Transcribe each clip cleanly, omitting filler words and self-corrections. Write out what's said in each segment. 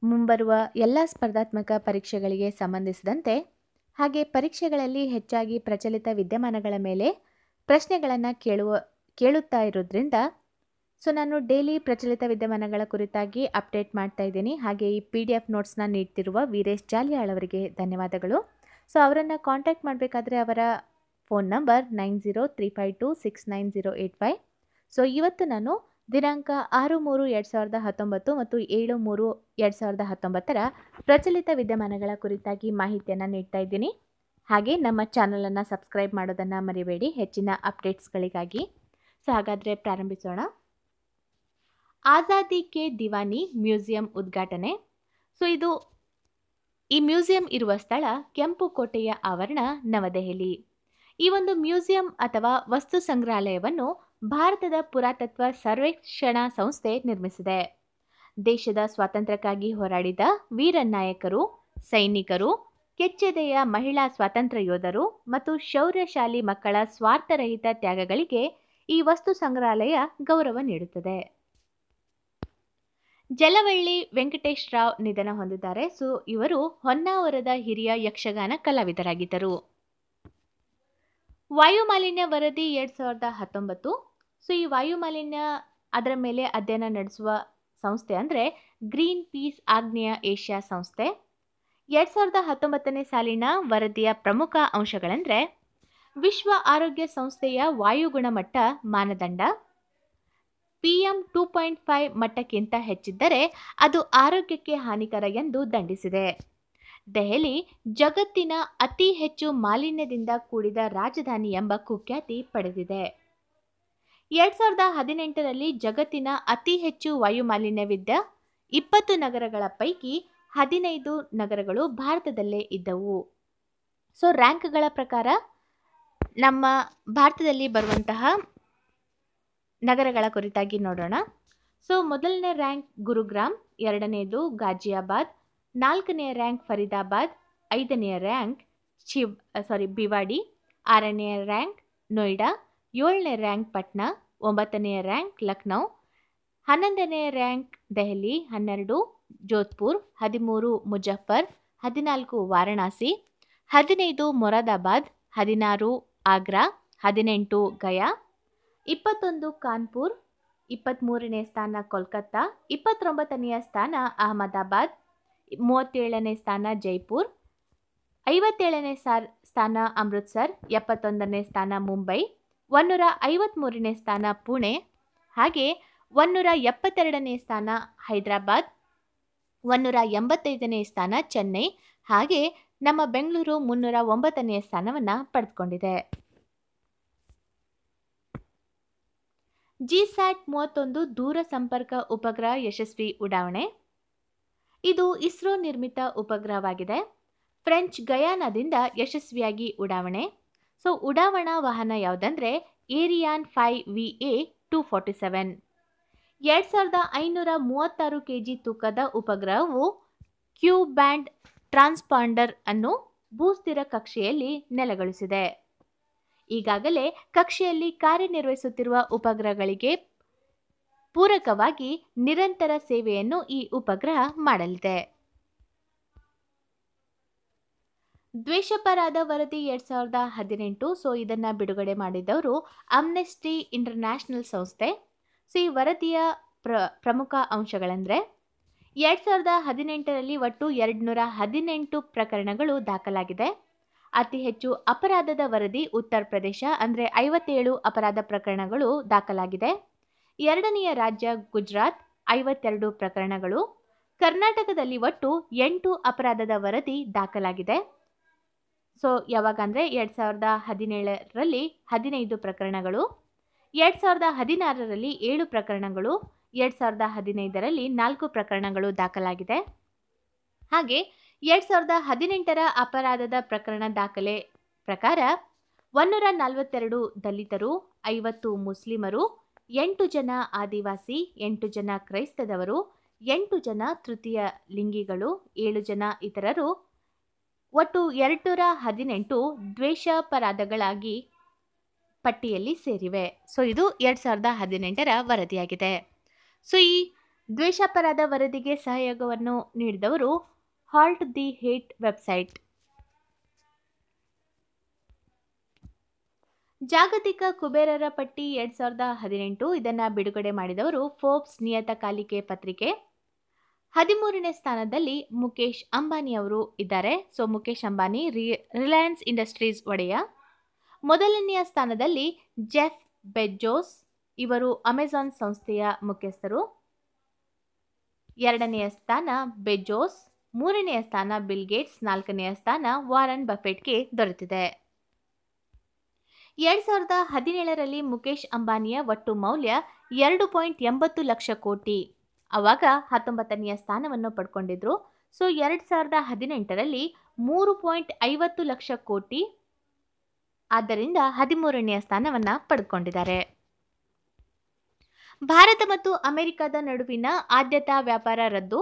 ಮುಂಬರುವ ಎಲ್ಲ ಸ್ಪರ್ಧಾತ್ಮಕ ಪರೀಕ್ಷೆಗಳಿಗೆ ಸಂಬಂಧಿಸಿದಂತೆ ಹಾಗೆ ಪರೀಕ್ಷೆಗಳಲ್ಲಿ ಹೆಚ್ಚಾಗಿ ಪ್ರಚಲಿತ ವಿದ್ಯಮಾನಗಳ ಮೇಲೆ ಪ್ರಶ್ನೆಗಳನ್ನು ಕೇಳುತ್ತಾ ಇರೋದ್ರಿಂದ ನಾನು ಡೈಲಿ ಪ್ರಚಲಿತ ವಿದ್ಯಮಾನಗಳ ಕುರಿತಾಗಿ ಅಪ್ಡೇಟ್ ಮಾಡ್ತಾ ಇದ್ದೀನಿ. ಹಾಗೆ ಈ PDF ನೋಟ್ಸ್ನ ನೀಡ್ತಿರುವ ವೀರೇಶ್ ಜಾಲಿಯಾಳ್ ಅವರಿಗೆ ಧನ್ಯವಾದಗಳು. ಅವರನ್ನು ಕಾಂಟ್ಯಾಕ್ಟ್ ಮಾಡಬೇಕಾದ್ರೆ ಅವರ ಫೋನ್ ನಂಬರ್ 9035269085. ಇವತ್ತು ನಾನು ದಿನಾಂಕ 6/3/2019 ಮತ್ತು 7/3/2019 ಪ್ರಚಲಿತ ವಿದ್ಯಮಾನಗಳ ಕುರಿತಾಗಿ ಮಾಹಿತಿಯನ್ನು ನೀಡ್ತಾ ಇದ್ದೀನಿ. ಹಾಗೆ ನಮ್ಮ ಚಾನಲನ್ನು ಸಬ್ಸ್ಕ್ರೈಬ್ ಮಾಡೋದನ್ನು ಮರಿಬೇಡಿ ಹೆಚ್ಚಿನ ಅಪ್ಡೇಟ್ಸ್ಗಳಿಗಾಗಿ. ಹಾಗಾದರೆ ಪ್ರಾರಂಭಿಸೋಣ. ಆಜಾದಿ ಕೆ ದಿವಾನಿ ಮ್ಯೂಸಿಯಂ ಉದ್ಘಾಟನೆ. ಈ ಮ್ಯೂಸಿಯಂ ಇರುವ ಸ್ಥಳ ಕೆಂಪುಕೋಟೆಯ ಆವರಣ, ನವದೆಹಲಿ. ಈ ಒಂದು ಮ್ಯೂಸಿಯಂ ಅಥವಾ ವಸ್ತು ಸಂಗ್ರಹಾಲಯವನ್ನು ಭಾರತದ ಪುರಾತತ್ವ ಸರ್ವೇಕ್ಷಣಾ ಸಂಸ್ಥೆ ನಿರ್ಮಿಸಿದೆ. ದೇಶದ ಸ್ವಾತಂತ್ರ್ಯಕ್ಕಾಗಿ ಹೋರಾಡಿದ ವೀರ ನಾಯಕರು, ಸೈನಿಕರು, ಕೆಚ್ಚೆದೆಯ ಮಹಿಳಾ ಸ್ವಾತಂತ್ರ್ಯ ಯೋಧರು ಮತ್ತು ಶೌರ್ಯಶಾಲಿ ಮಕ್ಕಳ ಸ್ವಾರ್ಥರಹಿತ ತ್ಯಾಗಗಳಿಗೆ ಈ ವಸ್ತು ಸಂಗ್ರಹಾಲಯ ಗೌರವ ನೀಡುತ್ತದೆ. ಜಲವಳ್ಳಿ ವೆಂಕಟೇಶ್ ರಾವ್ ನಿಧನ ಹೊಂದಿದ್ದಾರೆ. ಇವರು ಹೊನ್ನಾವರದ ಹಿರಿಯ ಯಕ್ಷಗಾನ ಕಲಾವಿದರಾಗಿದ್ದರು. ವಾಯುಮಾಲಿನ್ಯ ವರದಿ 2019. ಈ ವಾಯುಮಾಲಿನ್ಯ ಅದರ ಮೇಲೆ ಅಧ್ಯಯನ ನಡೆಸುವ ಸಂಸ್ಥೆ ಅಂದರೆ ಗ್ರೀನ್ ಪೀಸ್ ಆಗ್ನೇಯ ಏಷ್ಯಾ ಸಂಸ್ಥೆ. 2019ನೇ ಸಾಲಿನ ವರದಿಯ ಪ್ರಮುಖ ಅಂಶಗಳೆಂದರೆ ವಿಶ್ವ ಆರೋಗ್ಯ ಸಂಸ್ಥೆಯ ವಾಯು ಗುಣಮಟ್ಟ ಮಾನದಂಡ PM 2.5 ಮಟ್ಟಕ್ಕಿಂತ ಹೆಚ್ಚಿದ್ದರೆ ಅದು ಆರೋಗ್ಯಕ್ಕೆ ಹಾನಿಕರ ಎಂದು ದಂಡಿಸಿದೆ. ದೆಹಲಿ ಜಗತ್ತಿನ ಅತಿ ಹೆಚ್ಚು ಮಾಲಿನ್ಯದಿಂದ ಕೂಡಿದ ರಾಜಧಾನಿ ಎಂಬ ಕುಖ್ಯಾತಿ ಪಡೆದಿದೆ. 2018ರಲ್ಲಿ ಜಗತ್ತಿನ ಅತಿ ಹೆಚ್ಚು ವಾಯುಮಾಲಿನ್ಯವಿದ್ದ 20 ನಗರಗಳ ಪೈಕಿ 15 ನಗರಗಳು ಭಾರತದಲ್ಲೇ ಇದ್ದವು. ರ್ಯಾಂಕ್ಗಳ ಪ್ರಕಾರ ನಮ್ಮ ಭಾರತದಲ್ಲಿ ಬರುವಂತಹ ನಗರಗಳ ಕುರಿತಾಗಿ ನೋಡೋಣ. ಮೊದಲನೇ ರ್ಯಾಂಕ್ ಗುರುಗ್ರಾಮ್, ಎರಡನೆಯದು ಗಾಜಿಯಾಬಾದ್, 4ನೇ ರ್ಯಾಂಕ್ ಫರೀದಾಬಾದ್, 5ನೇ ರ್ಯಾಂಕ್ ಭಿವಾಡಿ, 6ನೇ ರ್ಯಾಂಕ್ ನೋಯ್ಡಾ, 7ನೇ ರ್ಯಾಂಕ್ ಪಟ್ನಾ, 9ನೇ ರ್ಯಾಂಕ್ ಲಕ್ನೌ, 11ನೇ ರ್ಯಾಂಕ್ ದೆಹಲಿ, 12 ಜೋಧ್ಪುರ್, 13 ಮುಜಫರ್, 14 ವಾರಣಾಸಿ, 15 ಮೊರಾದಾಬಾದ್, 16 ಆಗ್ರಾ, 18 ಗಯಾ, 21 ಕಾನ್ಪುರ್, 23ನೇ ಸ್ಥಾನ ಕೋಲ್ಕತ್ತಾ, 29ನೇ ಸ್ಥಾನ ಅಹಮದಾಬಾದ್, 37ನೇ ಸ್ಥಾನ ಜೈಪುರ್, 57ನೇ ಸ್ಥಾನ ಅಮೃತ್ಸರ್, 71ನೇ ಸ್ಥಾನ ಮುಂಬೈ, 153ನೇ ಸ್ಥಾನ ಪುಣೆ, ಹಾಗೆ 172ನೇ ಸ್ಥಾನ ಹೈದರಾಬಾದ್, 185ನೇ ಸ್ಥಾನ ಚೆನ್ನೈ, ಹಾಗೆ ನಮ್ಮ ಬೆಂಗಳೂರು 309ನೇ ಸ್ಥಾನವನ್ನು ಪಡೆದುಕೊಂಡಿದೆ. ಜಿಸ್ಯಾಟ್ 31 ದೂರ ಸಂಪರ್ಕ ಉಪಗ್ರಹ ಯಶಸ್ವಿ ಉಡಾವಣೆ. ಇದು ಇಸ್ರೋ ನಿರ್ಮಿತ ಉಪಗ್ರಹವಾಗಿದೆ. ಫ್ರೆಂಚ್ ಗಯಾನಾದಿಂದ ಯಶಸ್ವಿಯಾಗಿ ಉಡಾವಣೆ. ಉಡಾವಣಾ ವಾಹನ ಯಾವುದಂದ್ರೆ ಏರಿಯಾನ್ 5VA 247. 2536 kg ತೂಕದ ಉಪಗ್ರಹವು ಕ್ಯೂ ಬ್ಯಾಂಡ್ ಟ್ರಾನ್ಸ್ಪಾಂಡರ್ ಅನ್ನು ಭೂಸ್ಥಿರ ಕಕ್ಷೆಯಲ್ಲಿ ನೆಲೆಗೊಳಿಸಿದೆ. ಈಗಾಗಲೇ ಕಕ್ಷೆಯಲ್ಲಿ ಕಾರ್ಯನಿರ್ವಹಿಸುತ್ತಿರುವ ಉಪಗ್ರಹಗಳಿಗೆ ಪೂರಕವಾಗಿ ನಿರಂತರ ಸೇವೆಯನ್ನು ಈ ಉಪಗ್ರಹ ಮಾಡಲಿದೆ. ದ್ವೇಷಪರಾಧ ವರದಿ 2018. ಇದನ್ನು ಬಿಡುಗಡೆ ಮಾಡಿದವರು ಆಮ್ನೆಸ್ಟಿ ಇಂಟರ್ನ್ಯಾಷನಲ್ ಸಂಸ್ಥೆ. ಈ ವರದಿಯ ಪ್ರಮುಖ ಅಂಶಗಳೆಂದರೆ 2018ರಲ್ಲಿ ಒಟ್ಟು 218 ಪ್ರಕರಣಗಳು ದಾಖಲಾಗಿದೆ. ಅತಿ ಹೆಚ್ಚು ಅಪರಾಧದ ವರದಿ ಉತ್ತರ ಪ್ರದೇಶ ಅಂದರೆ 57 ಅಪರಾಧ ಪ್ರಕರಣಗಳು ದಾಖಲಾಗಿದೆ. ಎರಡನೆಯ ರಾಜ್ಯ ಗುಜರಾತ್ 52 ಪ್ರಕರಣಗಳು. ಕರ್ನಾಟಕದಲ್ಲಿ ಒಟ್ಟು 8 ಅಪರಾಧದ ವರದಿ ದಾಖಲಾಗಿದೆ. ಯಾವಾಗ ಅಂದರೆ 2017ರಲ್ಲಿ 15 ಪ್ರಕರಣಗಳು, 2016ರಲ್ಲಿ 7 ಪ್ರಕರಣಗಳು, 2015ರಲ್ಲಿ 4 ಪ್ರಕರಣಗಳು ದಾಖಲಾಗಿದೆ. ಹಾಗೆ 2018ರ ಅಪರಾಧದ ಪ್ರಕರಣ ದಾಖಲೆ ಪ್ರಕಾರ 142 ದಲಿತರು, 50 ಮುಸ್ಲಿಮರು, 8 ಜನ ಆದಿವಾಸಿ, 8 ಜನ ಕ್ರೈಸ್ತದವರು, 8 ಜನ ತೃತೀಯ ಲಿಂಗಿಗಳು, 7 ಜನ ಇತರರು, ಒಟ್ಟು 218 ದ್ವೇಷಾಪರಾಧಗಳಾಗಿ ಪಟ್ಟಿಯಲ್ಲಿ ಸೇರಿವೆ. ಇದು 2018ರ ವರದಿಯಾಗಿದೆ. ಈ ದ್ವೇಷಾಪರಾಧ ವರದಿಗೆ ಸಹಯೋಗವನ್ನು ನೀಡಿದವರು ಹಾಲ್ಟ್ ದಿ ಹೇಟ್ ವೆಬ್ಸೈಟ್. ಜಾಗತಿಕ ಕುಬೇರರ ಪಟ್ಟಿ 2018 ಇದನ್ನ ಬಿಡುಗಡೆ ಮಾಡಿದವರು ಫೋರ್ಬ್ಸ್ ನಿಯತಕಾಲಿಕೆ ಪತ್ರಿಕೆ. 13ನೇ ಸ್ಥಾನದಲ್ಲಿ ಮುಖೇಶ್ ಅಂಬಾನಿ ಅವರು ಇದ್ದಾರೆ. ಸೊ ಮುಖೇಶ್ ಅಂಬಾನಿ ರಿಲಯನ್ಸ್ ಇಂಡಸ್ಟ್ರೀಸ್ ಒಡೆಯ. ಮೊದಲನೆಯ ಸ್ಥಾನದಲ್ಲಿ ಜೆಫ್ ಬೆಜೋಸ್, ಇವರು ಅಮೆಜಾನ್ ಸಂಸ್ಥೆಯ ಮುಖ್ಯಸ್ಥರು. ಎರಡನೆಯ ಸ್ಥಾನ ಬೆಜೋಸ್, ಮೂರನೆಯ ಸ್ಥಾನ ಬಿಲ್ ಗೇಟ್ಸ್, ನಾಲ್ಕನೆಯ ಸ್ಥಾನ ವಾರನ್ ಬಫೆಟ್ಗೆ ದೊರೆತಿದೆ. 2017ರಲ್ಲಿ ಮುಖೇಶ್ ಅಂಬಾನಿಯ ಒಟ್ಟು ಮೌಲ್ಯ 2.80 ಲಕ್ಷ ಕೋಟಿ. ಅವಾಗ 19ನೆಯ ಸ್ಥಾನವನ್ನು ಪಡ್ಕೊಂಡಿದ್ರು. ಸೊ 2018ರಲ್ಲಿ 3.50 ಲಕ್ಷ ಕೋಟಿ, ಆದ್ದರಿಂದ 13ನೆಯ ಸ್ಥಾನವನ್ನ ಪಡ್ಕೊಂಡಿದ್ದಾರೆ. ಭಾರತ ಮತ್ತು ಅಮೆರಿಕದ ನಡುವಿನ ಆದ್ಯತಾ ವ್ಯಾಪಾರ ರದ್ದು.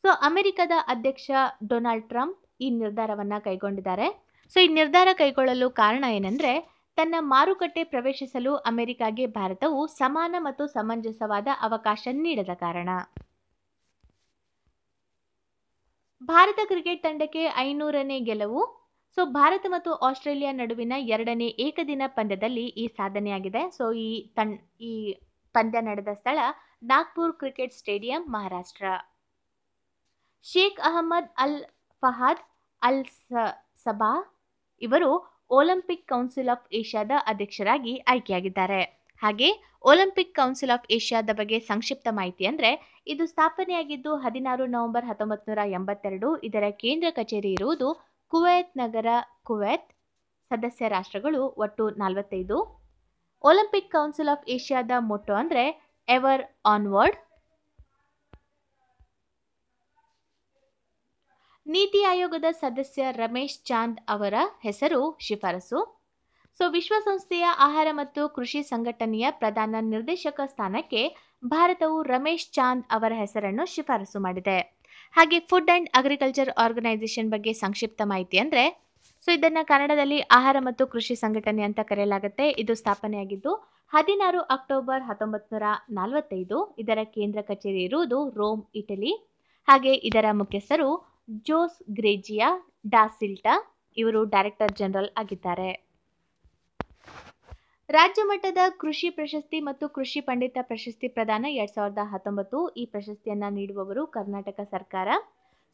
ಸೊ ಅಮೆರಿಕದ ಅಧ್ಯಕ್ಷ ಡೊನಾಲ್ಡ್ ಟ್ರಂಪ್ ಈ ನಿರ್ಧಾರವನ್ನ ಕೈಗೊಂಡಿದ್ದಾರೆ. ಸೊ ಈ ನಿರ್ಧಾರ ಕೈಗೊಳ್ಳಲು ಕಾರಣ ಏನಂದ್ರೆ, ತನ್ನ ಮಾರುಕಟ್ಟೆ ಪ್ರವೇಶಿಸಲು ಅಮೆರಿಕಾಗೆ ಭಾರತವು ಸಮಾನ ಮತ್ತು ಸಮಂಜಸವಾದ ಅವಕಾಶ ನೀಡದ ಕಾರಣ. ಭಾರತ ಕ್ರಿಕೆಟ್ ತಂಡಕ್ಕೆ 500ನೇ ಗೆಲುವು. ಸೊ ಭಾರತ ಮತ್ತು ಆಸ್ಟ್ರೇಲಿಯಾ ನಡುವಿನ 2ನೇ ಏಕದಿನ ಪಂದ್ಯದಲ್ಲಿ ಈ ಸಾಧನೆಯಾಗಿದೆ. ಸೊ ಈ ಪಂದ್ಯ ನಡೆದ ಸ್ಥಳ ನಾಗ್ಪುರ್ ಕ್ರಿಕೆಟ್ ಸ್ಟೇಡಿಯಂ, ಮಹಾರಾಷ್ಟ್ರ. ಶೇಖ್ ಅಹಮದ್ ಅಲ್ ಫಹಾದ್ ಅಲ್ ಸಬಾ ಇವರು ಒಲಿಂಪಿಕ್ ಕೌನ್ಸಿಲ್ ಆಫ್ ಏಷ್ಯಾದ ಅಧ್ಯಕ್ಷರಾಗಿ ಆಯ್ಕೆಯಾಗಿದ್ದಾರೆ. ಹಾಗೆ ಒಲಿಂಪಿಕ್ ಕೌನ್ಸಿಲ್ ಆಫ್ ಏಷ್ಯಾದ ಬಗ್ಗೆ ಸಂಕ್ಷಿಪ್ತ ಮಾಹಿತಿ ಅಂದರೆ, ಇದು ಸ್ಥಾಪನೆಯಾಗಿದ್ದು 16 ನವೆಂಬರ್ 1982. ಇದರ ಕೇಂದ್ರ ಕಚೇರಿ ಇರುವುದು ಕುವೈತ್ ನಗರ, ಕುವೈತ್. ಸದಸ್ಯ ರಾಷ್ಟ್ರಗಳು ಒಟ್ಟು 45. ಒಲಿಂಪಿಕ್ ಕೌನ್ಸಿಲ್ ಆಫ್ ಏಷ್ಯಾದ ಮೊಟ್ಟೋ ಅಂದರೆ ಎವರ್ ಆನ್ವರ್ಡ್. ನೀತಿ ಆಯೋಗದ ಸದಸ್ಯ ರಮೇಶ್ ಚಾಂದ್ ಅವರ ಹೆಸರು ಶಿಫಾರಸು. ಸೊ ವಿಶ್ವಸಂಸ್ಥೆಯ ಆಹಾರ ಮತ್ತು ಕೃಷಿ ಸಂಘಟನೆಯ ಪ್ರಧಾನ ನಿರ್ದೇಶಕ ಸ್ಥಾನಕ್ಕೆ ಭಾರತವು ರಮೇಶ್ ಚಾಂದ್ ಅವರ ಹೆಸರನ್ನು ಶಿಫಾರಸು ಮಾಡಿದೆ. ಹಾಗೆ ಫುಡ್ ಅಂಡ್ ಅಗ್ರಿಕಲ್ಚರ್ ಆರ್ಗನೈಸೇಷನ್ ಬಗ್ಗೆ ಸಂಕ್ಷಿಪ್ತ ಮಾಹಿತಿ ಅಂದರೆ, ಸೊ ಇದನ್ನು ಕನ್ನಡದಲ್ಲಿ ಆಹಾರ ಮತ್ತು ಕೃಷಿ ಸಂಘಟನೆ ಅಂತ ಕರೆಯಲಾಗುತ್ತೆ. ಇದು ಸ್ಥಾಪನೆಯಾಗಿದ್ದು 16 ಅಕ್ಟೋಬರ್ 1945. ಇದರ ಕೇಂದ್ರ ಕಚೇರಿ ಇರುವುದು ರೋಮ್, ಇಟಲಿ. ಹಾಗೆ ಇದರ ಮುಖ್ಯಸ್ಥರು ಜೋಸ್ ಗ್ರೇಜಿಯಾ ಡಾ ಸಿಲ್ಟಾ, ಇವರು ಡೈರೆಕ್ಟರ್ ಜನರಲ್ ಆಗಿದ್ದಾರೆ. ರಾಜ್ಯ ಮಟ್ಟದ ಕೃಷಿ ಪ್ರಶಸ್ತಿ ಮತ್ತು ಕೃಷಿ ಪಂಡಿತ ಪ್ರಶಸ್ತಿ ಪ್ರದಾನ 2019. ಈ ಪ್ರಶಸ್ತಿಯನ್ನ ನೀಡುವವರು ಕರ್ನಾಟಕ ಸರ್ಕಾರ.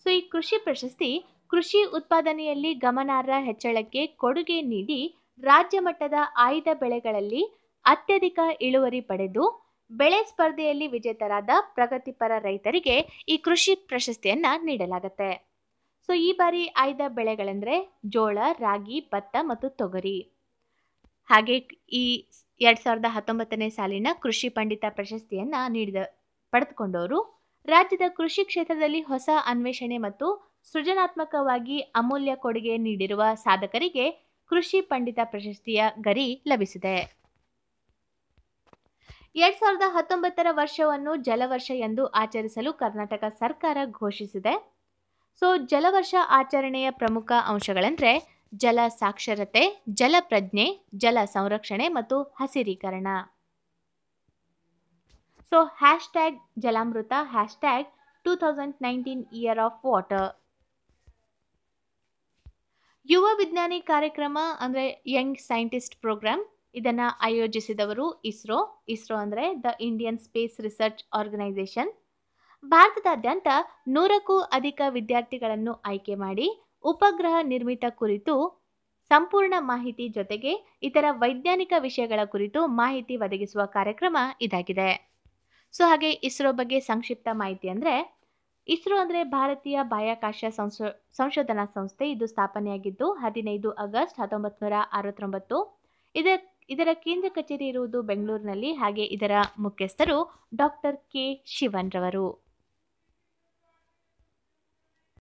ಸೊ ಈ ಕೃಷಿ ಪ್ರಶಸ್ತಿ ಕೃಷಿ ಉತ್ಪಾದನೆಯಲ್ಲಿ ಗಮನಾರ್ಹ ಹೆಚ್ಚಳಕ್ಕೆ ಕೊಡುಗೆ ನೀಡಿ ರಾಜ್ಯ ಮಟ್ಟದ ಆಯ್ದ ಬೆಳೆಗಳಲ್ಲಿ ಅತ್ಯಧಿಕ ಇಳುವರಿ ಪಡೆದು ಬೆಳೆ ಸ್ಪರ್ಧೆಯಲ್ಲಿ ವಿಜೇತರಾದ ಪ್ರಗತಿಪರ ರೈತರಿಗೆ ಈ ಕೃಷಿ ಪ್ರಶಸ್ತಿಯನ್ನ ನೀಡಲಾಗುತ್ತೆ. ಸೊ ಈ ಬಾರಿ ಆಯ್ದ ಬೆಳೆಗಳೆಂದರೆ ಜೋಳ, ರಾಗಿ, ಭತ್ತ ಮತ್ತು ತೊಗರಿ. ಹಾಗೆ ಈ 2019ನೇ ಸಾಲಿನ ಕೃಷಿ ಪಂಡಿತ ಪ್ರಶಸ್ತಿಯನ್ನ ಪಡೆದುಕೊಂಡವರು ರಾಜ್ಯದ ಕೃಷಿ ಕ್ಷೇತ್ರದಲ್ಲಿ ಹೊಸ ಅನ್ವೇಷಣೆ ಮತ್ತು ಸೃಜನಾತ್ಮಕವಾಗಿ ಅಮೂಲ್ಯ ಕೊಡುಗೆ ನೀಡಿರುವ ಸಾಧಕರಿಗೆ ಕೃಷಿ ಪಂಡಿತ ಪ್ರಶಸ್ತಿಯ ಗರಿ ಲಭಿಸಿದೆ. 2019ರ ವರ್ಷವನ್ನು ಜಲವರ್ಷ ಎಂದು ಆಚರಿಸಲು ಕರ್ನಾಟಕ ಸರ್ಕಾರ ಘೋಷಿಸಿದೆ. ಸೊ ಜಲವರ್ಷ ಆಚರಣೆಯ ಪ್ರಮುಖ ಅಂಶಗಳೆಂದರೆ ಜಲ ಸಾಕ್ಷರತೆ, ಜಲ ಪ್ರಜ್ಞೆ, ಜಲ ಸಂರಕ್ಷಣೆ ಮತ್ತು ಹಸಿರೀಕರಣ. So hashtag Jalamrutha, hashtag 2019 year of water. ಯುವ ವಿಜ್ಞಾನಿ ಕಾರ್ಯಕ್ರಮ ಅಂದರೆ ಯಂಗ್ ಸೈಂಟಿಸ್ಟ್ ಪ್ರೋಗ್ರಾಮ್, ಇದನ್ನು ಆಯೋಜಿಸಿದವರು ಇಸ್ರೋ. ಇಸ್ರೋ ಅಂದರೆ the Indian space research organisation. ಭಾರತದಾದ್ಯಂತ 100ಕ್ಕೂ ಅಧಿಕ ವಿದ್ಯಾರ್ಥಿಗಳನ್ನು ಆಯ್ಕೆ ಮಾಡಿ ಉಪಗ್ರಹ ನಿರ್ಮಿತ ಕುರಿತು ಸಂಪೂರ್ಣ ಮಾಹಿತಿ ಜೊತೆಗೆ ಇತರ ವೈಜ್ಞಾನಿಕ ವಿಷಯಗಳ ಕುರಿತು ಮಾಹಿತಿ ಒದಗಿಸುವ ಕಾರ್ಯಕ್ರಮ ಇದಾಗಿದೆ. ಸೊ ಹಾಗೆ ಇಸ್ರೋ ಬಗ್ಗೆ ಸಂಕ್ಷಿಪ್ತ ಮಾಹಿತಿ ಅಂದರೆ, ಇಸ್ರೋ ಅಂದರೆ ಭಾರತೀಯ ಬಾಹ್ಯಾಕಾಶ ಸಂಶೋಧನಾ ಸಂಸ್ಥೆ. ಇದು ಸ್ಥಾಪನೆಯಾಗಿದ್ದು 15 ಆಗಸ್ಟ್ 1969. ಇದರ ಕೇಂದ್ರ ಕಚೇರಿ ಇರುವುದು ಬೆಂಗಳೂರಿನಲ್ಲಿ. ಹಾಗೆ ಇದರ ಮುಖ್ಯಸ್ಥರು ಡಾಕ್ಟರ್ ಕೆ ಶಿವನ್ ರವರು.